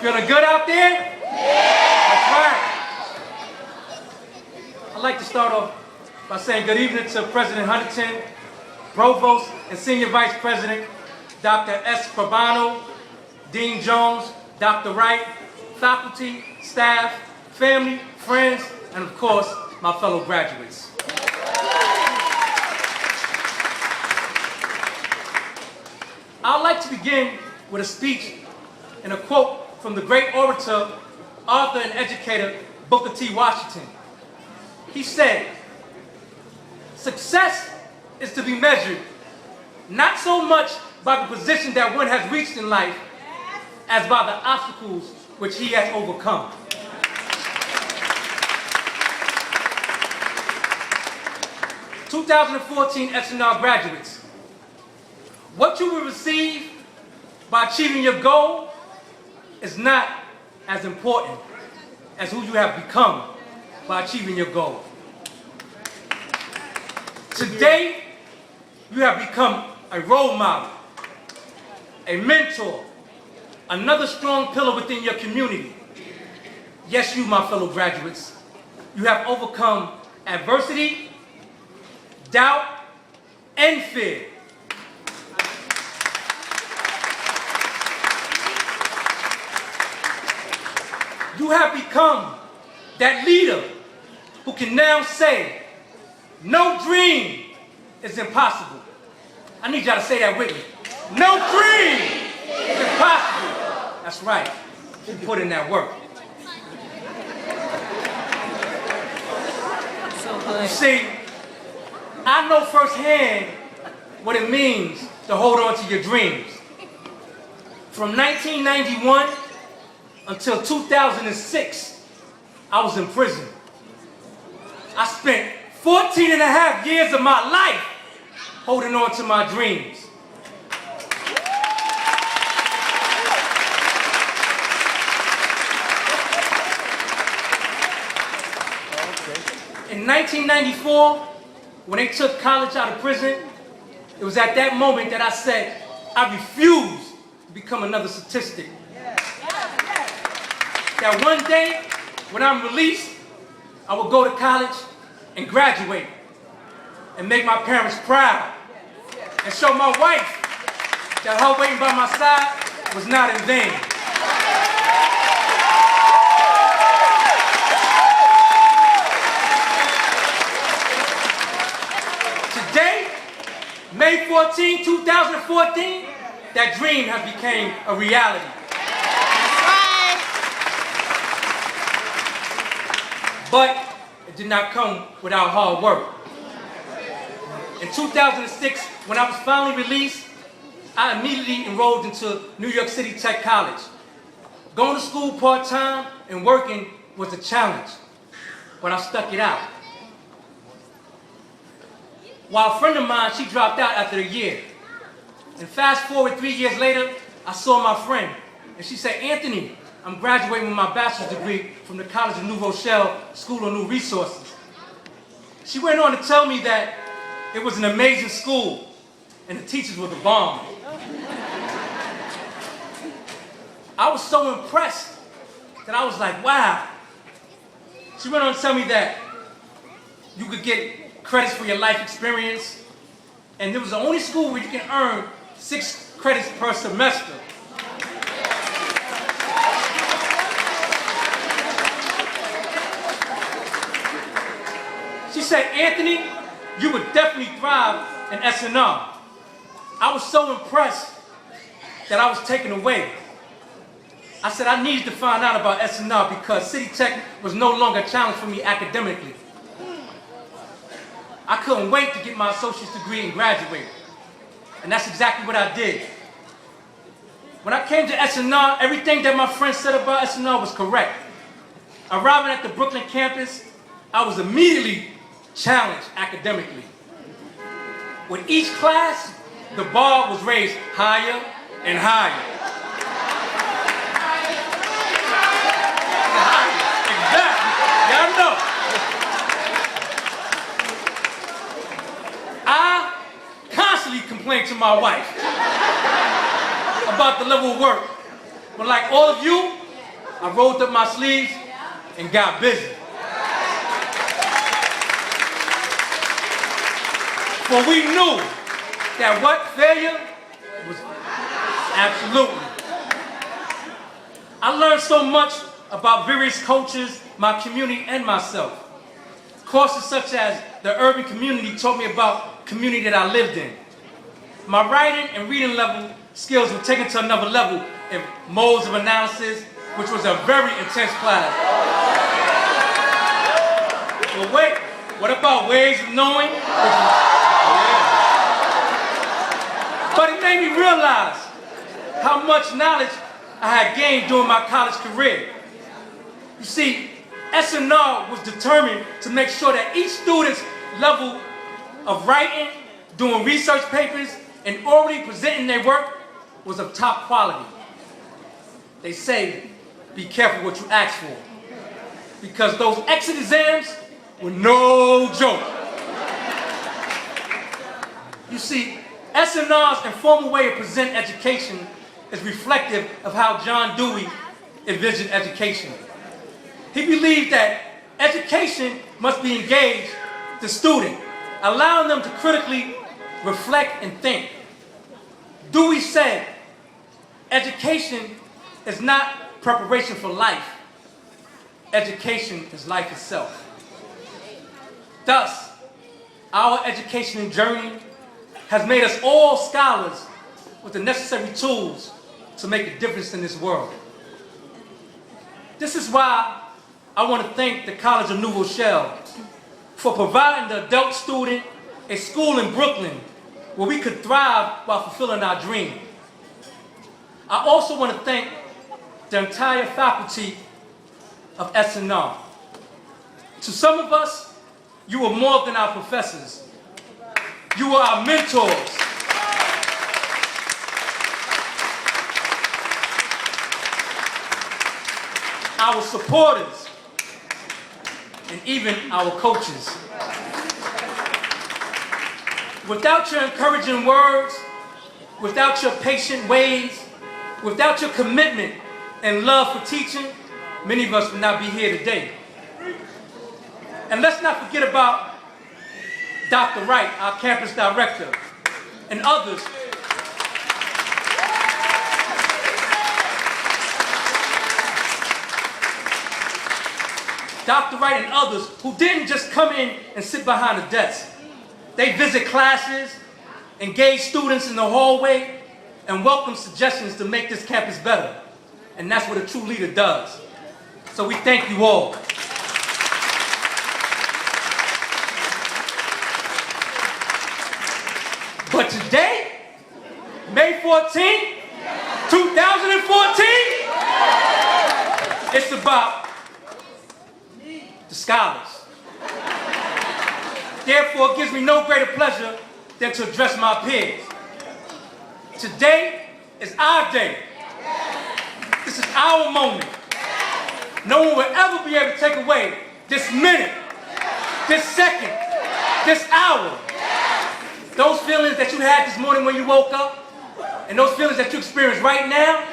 Feeling good out there? That's right. I'd like to start off by saying good evening to President Huntington, Provost and Senior Vice President, Dr. S. Probano, Dean Jones, Dr. Wright, faculty, staff, family, friends, and of course, my fellow graduates. I'd like to begin with a speech and a quote from the great orator, author, and educator, Booker T. Washington. He said, "Success is to be measured not so much by the position that one has reached in life as by the obstacles which he has overcome." "2014 SNR graduates, what you will receive by achieving your goal is not as important as who you have become by achieving your goal. Today, you have become a role model, a mentor, another strong pillar within your community. Yes, you, my fellow graduates, you have overcome adversity, doubt, and fear. You have become that leader who can now say, no dream is impossible. I need y'all to say that with me. No dream is impossible. That's right. You put in that work. You see, I know firsthand what it means to hold on to your dreams. From 1991 until 2006, I was in prison. I spent 14 and a half years of my life holding on to my dreams. In 1994, when they took college out of prison, it was at that moment that I said, I refuse to become another statistic. That one day, when I'm released, I will go to college and graduate and make my parents proud and show my wife that her waiting by my side was not in vain. Today, May 14, 2014, that dream has become a reality. But it did not come without hard work. In 2006, when I was finally released, I immediately enrolled into New York City Tech College. Going to school part-time and working was a challenge, but I stuck it out. While a friend of mine, she dropped out after a year. And fast forward 3 years later, I saw my friend, and she said, "Anthony, I'm graduating with my bachelor's degree from the College of New Rochelle School of New Resources." She went on to tell me that it was an amazing school and the teachers were the bomb. I was so impressed that I was like, wow. She went on to tell me that you could get credits for your life experience, and it was the only school where you can earn 6 credits per semester. She said, "Anthony, you would definitely thrive in SNR." I was so impressed that I was taken away. I said I needed to find out about SNR because City Tech was no longer a challenge for me academically. I couldn't wait to get my associate's degree and graduate. And that's exactly what I did. When I came to SNR, everything that my friends said about SNR was correct. Arriving at the Brooklyn campus, I was immediately challenged academically. With each class, the bar was raised higher and higher. Exactly. Y'all know. I constantly complained to my wife about the level of work. But like all of you, I rolled up my sleeves and got busy. For we knew that what failure was absolutely. I learned so much about various cultures, my community, and myself. Courses such as the urban community taught me about the community that I lived in. My writing and reading level skills were taken to another level in modes of analysis, which was a very intense class. But wait, what about ways of knowing? But it made me realize how much knowledge I had gained during my college career. You see, S&R was determined to make sure that each student's level of writing, doing research papers, and orally presenting their work was of top quality. They say, be careful what you ask for, because those exit exams were no joke. You see, S&R's informal way of presenting education is reflective of how John Dewey envisioned education. He believed that education must be engaged the student, allowing them to critically reflect and think. Dewey said, education is not preparation for life. Education is life itself. Thus, our educational journey has made us all scholars with the necessary tools to make a difference in this world. This is why I want to thank the College of New Rochelle for providing the adult student a school in Brooklyn where we could thrive while fulfilling our dream. I also want to thank the entire faculty of S&R. To some of us, you were more than our professors. You were our mentors. Our supporters, and even our coaches. Without your encouraging words, without your patient ways, without your commitment and love for teaching, many of us would not be here today. And let's not forget about Dr. Wright, our campus director, and others. Dr. Wright and others who didn't just come in and sit behind a desk. They visit classes, engage students in the hallway, and welcome suggestions to make this campus better. And that's what a true leader does. So we thank you all. But today, May 14, 2014, it's about the scholars. Therefore, it gives me no greater pleasure than to address my peers. Today is our day. This is our moment. No one will ever be able to take away this minute, this second, this hour. Those feelings that you had this morning when you woke up, and those feelings that you experience right now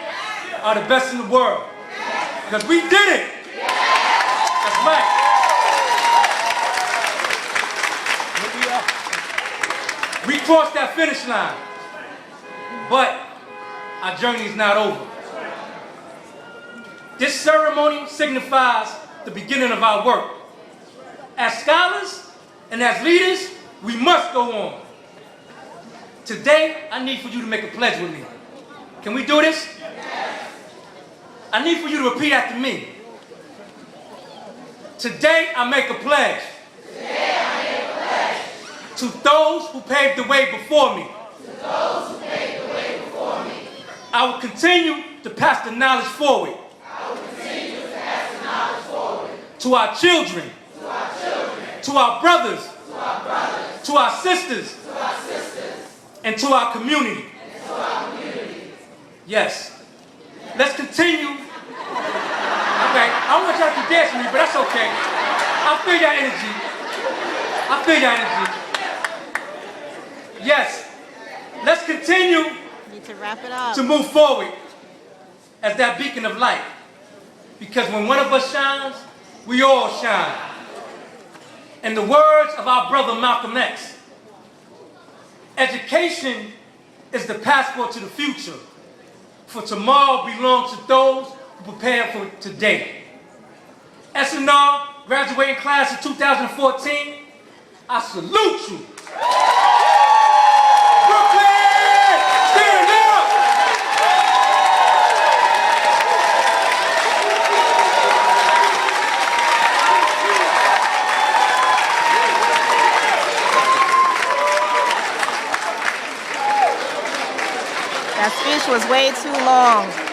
are the best in the world. Because we did it. That's right. We crossed that finish line, but our journey is not over. This ceremony signifies the beginning of our work. As scholars and as leaders, we must go on. Today, I need for you to make a pledge with me. Can we do this? I need for you to repeat after me. Today, I make a pledge. To those who paved the way before me. I will continue to pass the knowledge forward. To our children. To our brothers. To our sisters. And to our community. Yes. Let's continue. Okay, I want y'all to dance with me, but that's okay. I feel your energy. I feel your energy. Yes. Let's continue Need to wrap it up. to move forward as that beacon of light. Because when one of us shines, we all shine. In the words of our brother Malcolm X, education is the passport to the future, for tomorrow belongs to those who prepare for today. SNR graduating class of 2014, I salute you. Brooklyn, stand up! That speech was way too long.